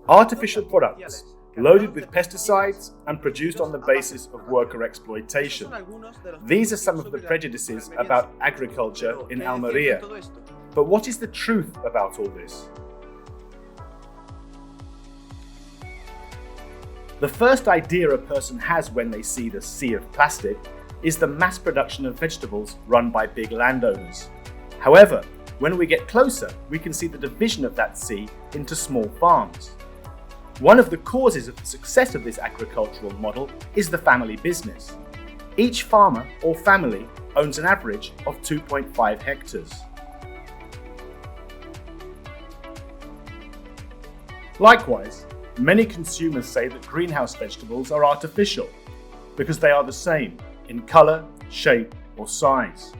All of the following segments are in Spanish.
Artificial products, loaded with pesticides and produced on the basis of worker exploitation. These are some of the prejudices about agriculture in Almeria. But what is the truth about all this? The first idea a person has when they see the sea of plastic is the mass production of vegetables run by big landowners. However, when we get closer, we can see the division of that sea into small farms. One of the causes of the success of this agricultural model is the family business. Each farmer or family owns an average of 2.5 hectares. Likewise, many consumers say that greenhouse vegetables are artificial because they are the same in colour, shape or size.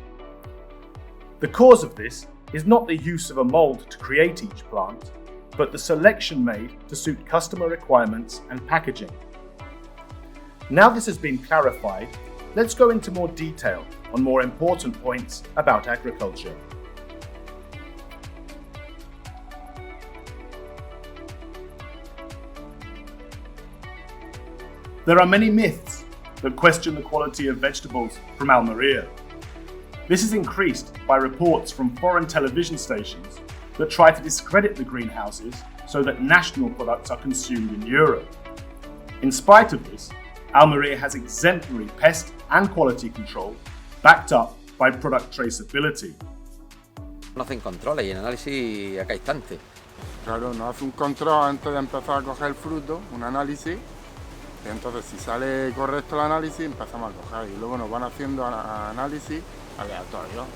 The cause of this is not the use of a mould to create each plant, but the selection made to suit customer requirements and packaging. Now this has been clarified, let's go into more detail on more important points about agriculture. There are many myths that question the quality of vegetables from Almeria. This is increased by reports from foreign television stations that try to discredit the greenhouses so that national products are consumed in Europe. In spite of this, Almeria has exemplary pest and quality control backed up by product traceability. No hacen controles y el análisis a cada instante. Claro, no hace un control antes de empezar a coger el fruto, un análisis, y entonces si sale correcto el análisis empezamos a coger y luego nos van haciendo análisis aleatorios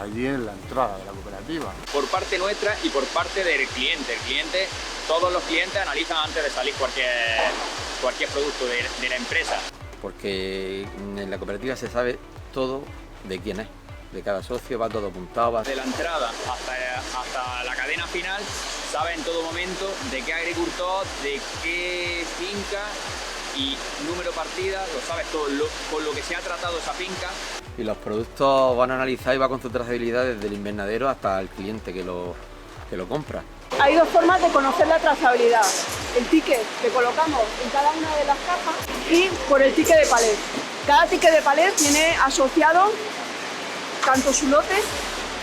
allí en la entrada de la cooperativa. Por parte nuestra y por parte del cliente. El cliente, todos los clientes analizan antes de salir cualquier producto de la empresa. Porque en la cooperativa se sabe todo de quién es, de cada socio, va todo apuntado. De la entrada hasta la cadena final, sabe en todo momento de qué agricultor, de qué finca y número de partida, lo sabes todo, con lo que se ha tratado esa finca. Y los productos van a analizar y va con su trazabilidad desde el invernadero hasta el cliente que lo compra. Hay dos formas de conocer la trazabilidad. El ticket que colocamos en cada una de las cajas y por el ticket de palet. Cada ticket de palet tiene asociado tanto su lote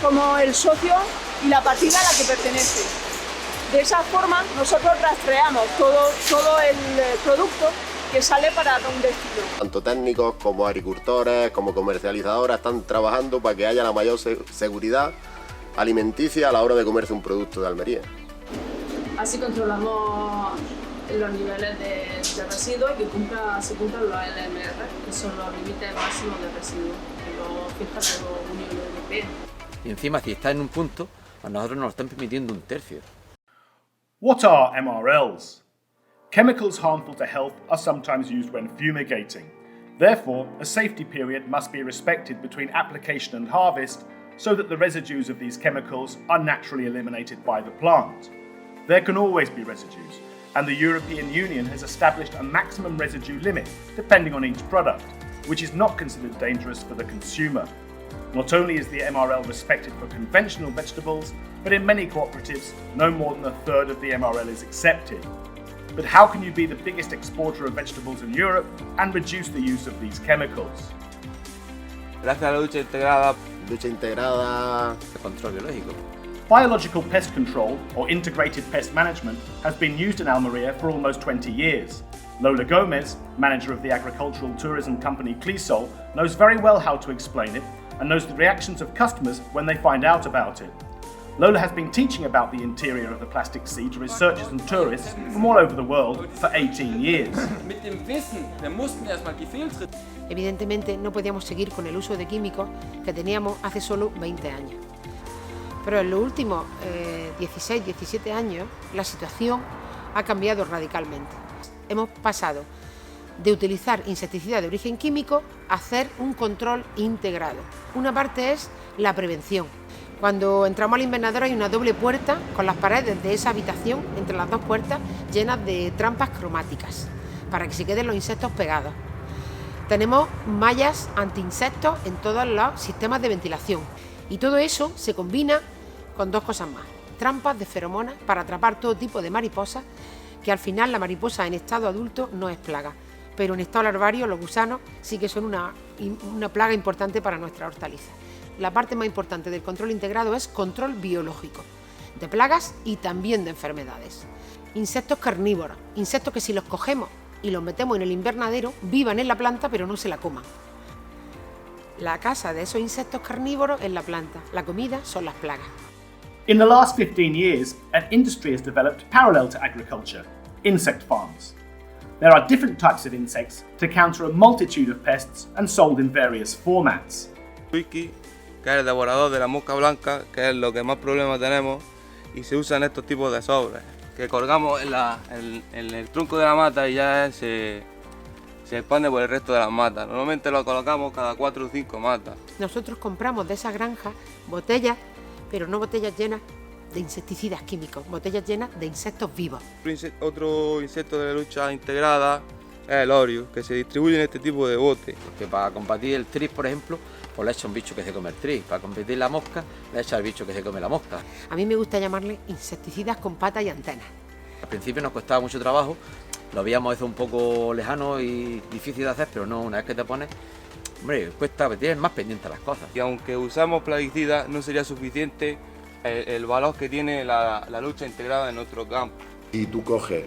como el socio y la partida a la que pertenece. De esa forma nosotros rastreamos todo el producto que sale para un destino. Tanto técnicos como agricultores, como comercializadoras están trabajando para que haya la mayor seguridad alimenticia a la hora de comerse un producto de Almería. Así controlamos los niveles de residuos y que se cumplan los LMR, que son los límites máximos de residuos, que lo fija la Unión Europea. Y encima, si está en un punto, a nosotros nos lo están permitiendo un tercio. What are MRLs? Chemicals harmful to health are sometimes used when fumigating. Therefore, a safety period must be respected between application and harvest so that the residues of these chemicals are naturally eliminated by the plant. There can always be residues, and the European Union has established a maximum residue limit depending on each product, which is not considered dangerous for the consumer. Not only is the MRL respected for conventional vegetables, but in many cooperatives, no more than a third of the MRL is accepted. But how can you be the biggest exporter of vegetables in Europe and reduce the use of these chemicals? Gracias a la lucha integrada. Lucha integrada. El control biológico. Biological pest control, or integrated pest management, has been used in Almeria for almost 20 years. Lola Gomez, manager of the agricultural tourism company Clisol, knows very well how to explain it and knows the reactions of customers when they find out about it. Lola has been teaching about the interior of the plastic sea to researchers and tourists from all over the world for 18 years. Evidentemente no podíamos seguir con el uso de químicos que teníamos hace solo 20 años. Pero en los últimos 16, 17 años la situación ha cambiado radicalmente. Hemos pasado de utilizar insecticidas de origen químico a hacer un control integrado. Una parte es la prevención. Cuando entramos al invernadero hay una doble puerta con las paredes de esa habitación, entre las dos puertas, llenas de trampas cromáticas, para que se queden los insectos pegados. Tenemos mallas anti-insectos en todos los sistemas de ventilación. Y todo eso se combina con dos cosas más. Trampas de feromonas para atrapar todo tipo de mariposas que al final la mariposa en estado adulto no es plaga, pero en estado larvario los gusanos sí que son una plaga importante para nuestra hortaliza. La parte más importante del control integrado es control biológico, de plagas y también de enfermedades. Insectos carnívoros, insectos que si los cogemos y los metemos en el invernadero, vivan en la planta pero no se la coman. La casa de esos insectos carnívoros es la planta, la comida son las plagas. In the last 15 years, an industry has developed parallel to agriculture, insect farms. There are different types of insects to counter a multitude of pests and sold in various formats. Wiki, que es el devorador de la mosca blanca, que es lo que más problemas tenemos, y se usan estos tipos de sobres, que colgamos en el tronco de la mata y ya se expande por el resto de las matas. Normalmente lo colocamos cada 4 o 5 matas. Nosotros compramos de esa granja botellas, pero no botellas llenas de insecticidas químicos, botellas llenas de insectos vivos. Otro insecto de lucha integrada es el orio, que se distribuye en este tipo de bote. Que para combatir el tris, por ejemplo, pues le echa un bicho que se come el tris. Para combatir la mosca, le echa el bicho que se come la mosca. A mí me gusta llamarle insecticidas con patas y antenas. Al principio nos costaba mucho trabajo, lo veíamos eso un poco lejano y difícil de hacer, pero no, una vez que te pones, hombre, cuesta, tienes más pendiente las cosas. Y aunque usamos plaguicidas, no sería suficiente el valor que tiene la lucha integrada en nuestro campo. Y tú coges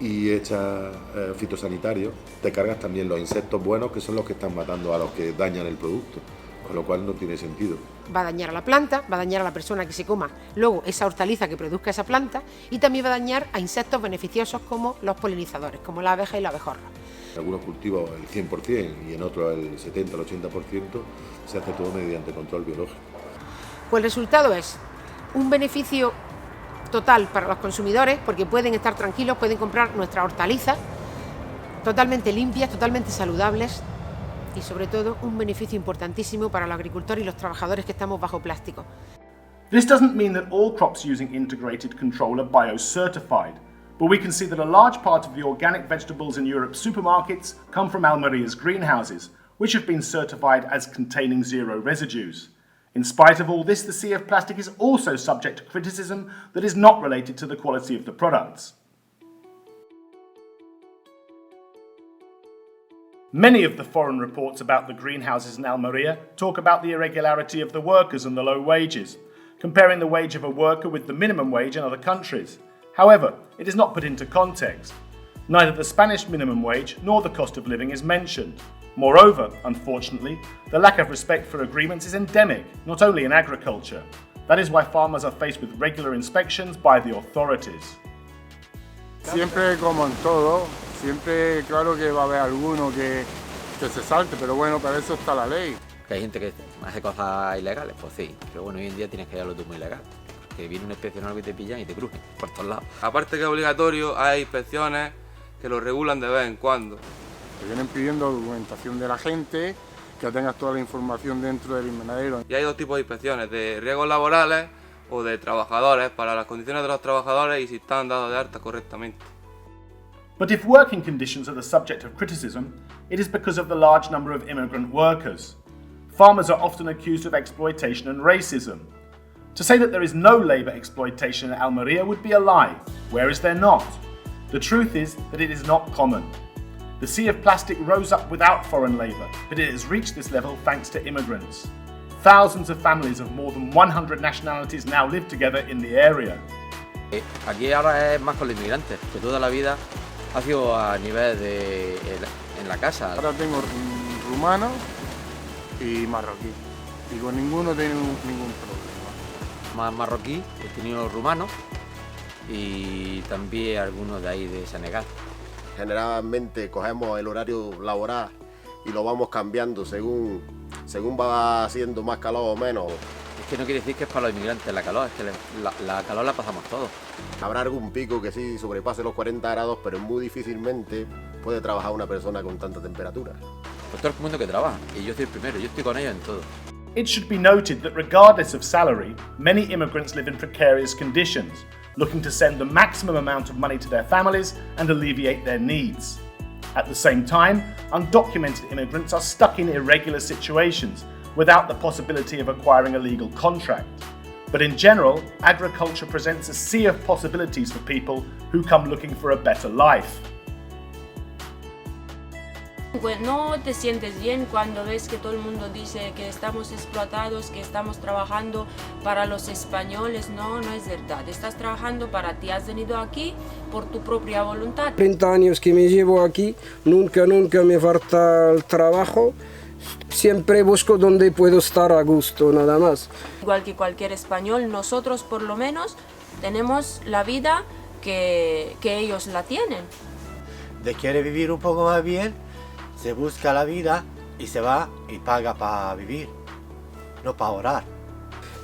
y echas fitosanitarios, te cargas también los insectos buenos, que son los que están matando a los que dañan el producto, con lo cual no tiene sentido. Va a dañar a la planta, va a dañar a la persona que se coma luego esa hortaliza que produzca esa planta y también va a dañar a insectos beneficiosos como los polinizadores, como la abeja y la abejorra. En algunos cultivos el 100% y en otros el 70 o el 80% se hace todo mediante control biológico. Pues el resultado es un beneficio total para los consumidores porque pueden estar tranquilos, pueden comprar nuestras hortalizas totalmente limpias, totalmente saludables y sobre todo un beneficio importantísimo para los agricultores y los trabajadores que estamos bajo plástico. This doesn't mean that all crops using integrated control are bio-certified, but we can see that a large part of the organic vegetables in Europe's supermarkets come from Almeria's greenhouses, which have been certified as containing zero residues. In spite of all this, the sea of plastic is also subject to criticism that is not related to the quality of the products. Many of the foreign reports about the greenhouses in Almeria talk about the irregularity of the workers and the low wages, comparing the wage of a worker with the minimum wage in other countries. However, it is not put into context. Neither the Spanish minimum wage nor the cost of living is mentioned. Moreover, unfortunately, the lack of respect for agreements is endemic, not only in agriculture. That is why farmers are faced with regular inspections by the authorities. Siempre, como en todo, siempre claro que va a haber alguno que se salte, pero bueno, para eso está la ley. Que hay gente que hace cosas ilegales, pues sí, pero bueno, hoy en día tienes que hallarlo tú muy ilegal. Que viene un inspeccionador y te pillan y te crujen por todos lados. Aparte que es obligatorio, hay inspecciones que lo regulan de vez en cuando. Te vienen pidiendo documentación de la gente, que tengas toda la información dentro del invernadero. Y hay dos tipos de inspecciones, de riesgos laborales o de trabajadores, para las condiciones de los trabajadores y si están dados de alta correctamente. But if working conditions are the subject of criticism, it is because of the large number of immigrant workers. Farmers are often accused of exploitation and racism. To say that there is no labour exploitation in Almeria would be a lie. Where is there not? The truth is that it is not common. The sea of plastic rose up without foreign labour, but it has reached this level thanks to immigrants. Thousands of families of more than 100 nationalities now live together in the area. Aquí ahora es más con los inmigrantes, que toda la vida ha sido a nivel de en la casa. Ahora tengo rumano y marroquí, y con ninguno tengo ningún problema. Más marroquí, he tenido rumano y también algunos de ahí de Senegal. Generalmente cogemos el horario laboral y lo vamos cambiando según va haciendo más calor o menos. Es que no quiere decir que es para los inmigrantes la calor, es que la calor la pasamos todos. Habrá algún pico que sí sobrepase los 40 grados, pero muy difícilmente puede trabajar una persona con tanta temperatura. Pues todo el mundo que trabaja, y yo soy el primero, yo estoy con ellos en todo. It should be noted that regardless of salary, many immigrants live in precarious conditions, looking to send the maximum amount of money to their families and alleviate their needs. At the same time, undocumented immigrants are stuck in irregular situations without the possibility of acquiring a legal contract. But in general, agriculture presents a sea of possibilities for people who come looking for a better life. Pues no te sientes bien cuando ves que todo el mundo dice que estamos explotados, que estamos trabajando para los españoles. No, no es verdad. Estás trabajando para ti. Has venido aquí por tu propia voluntad. 30 años que me llevo aquí, nunca me falta el trabajo. Siempre busco donde puedo estar a gusto, nada más. Igual que cualquier español, nosotros por lo menos tenemos la vida que ellos la tienen. De quiere vivir un poco más bien, se busca la vida y se va y paga para vivir, no para ahorrar.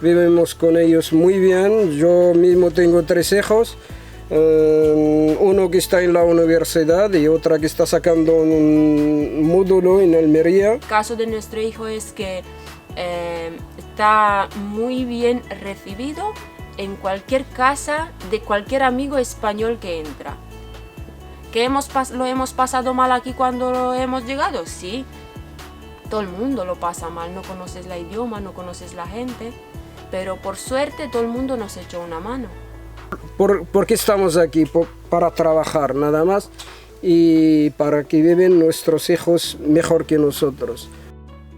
Vivimos con ellos muy bien, yo mismo tengo 3 hijos, uno que está en la universidad y otra que está sacando un módulo en Almeria. El caso de nuestro hijo es que está muy bien recibido en cualquier casa de cualquier amigo español que entra. ¿Que lo hemos pasado mal aquí cuando hemos llegado? Sí, todo el mundo lo pasa mal, no conoces el idioma, no conoces la gente, pero por suerte todo el mundo nos echó una mano. Porque estamos aquí para trabajar nada más y para que viven nuestros hijos mejor que nosotros.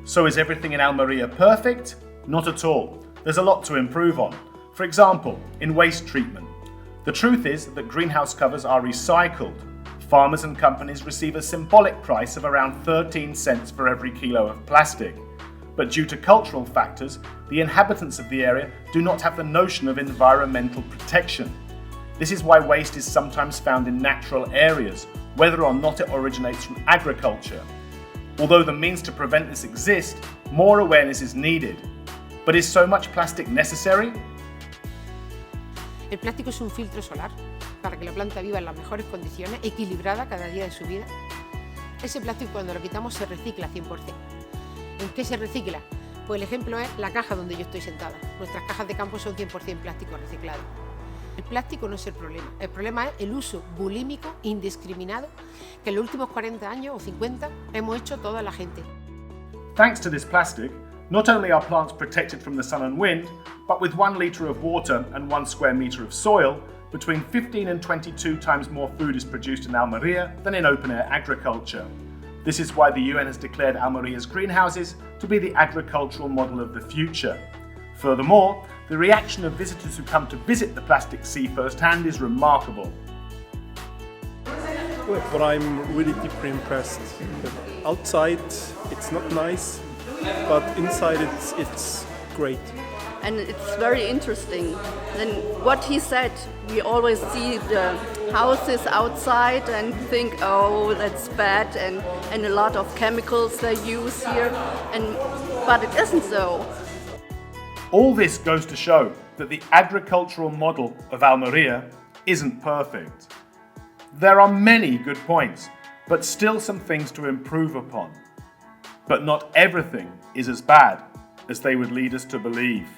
So is everything in Almeria perfect? Not at all. There's a lot to improve on. For example, in waste treatment. The truth is that greenhouse covers are recycled. Farmers and companies receive a symbolic price of around 13 cents for every kilo of plastic. But due to cultural factors, the inhabitants of the area do not have the notion of environmental protection. This is why waste is sometimes found in natural areas, whether or not it originates from agriculture. Although the means to prevent this exist, more awareness is needed. But is so much plastic necessary? El plástico es un filtro solar para que la planta viva en las mejores condiciones, equilibrada cada día de su vida. Ese plástico cuando lo quitamos se recicla 100%. ¿En qué se recicla? Pues el ejemplo es la caja donde yo estoy sentada. Nuestras cajas de campo son 100% plástico reciclado. El plástico no es el problema es el uso bulímico indiscriminado que en los últimos 40 años o 50 hemos hecho toda la gente. Thanks to this plastic, not only are plants protected from the sun and wind, but with 1 litre of water and 1 square metre of soil, between 15 and 22 times more food is produced in Almeria than in open-air agriculture. This is why the UN has declared Almeria's greenhouses to be the agricultural model of the future. Furthermore, the reaction of visitors who come to visit the plastic sea firsthand is remarkable. But I'm really deeply impressed. Outside it's not nice, but inside it's great. And it's very interesting. Then what he said, we always see the houses outside and think, oh, that's bad, and a lot of chemicals they use here, but it isn't so. All this goes to show that the agricultural model of Almeria isn't perfect. There are many good points, but still some things to improve upon. But not everything is as bad as they would lead us to believe.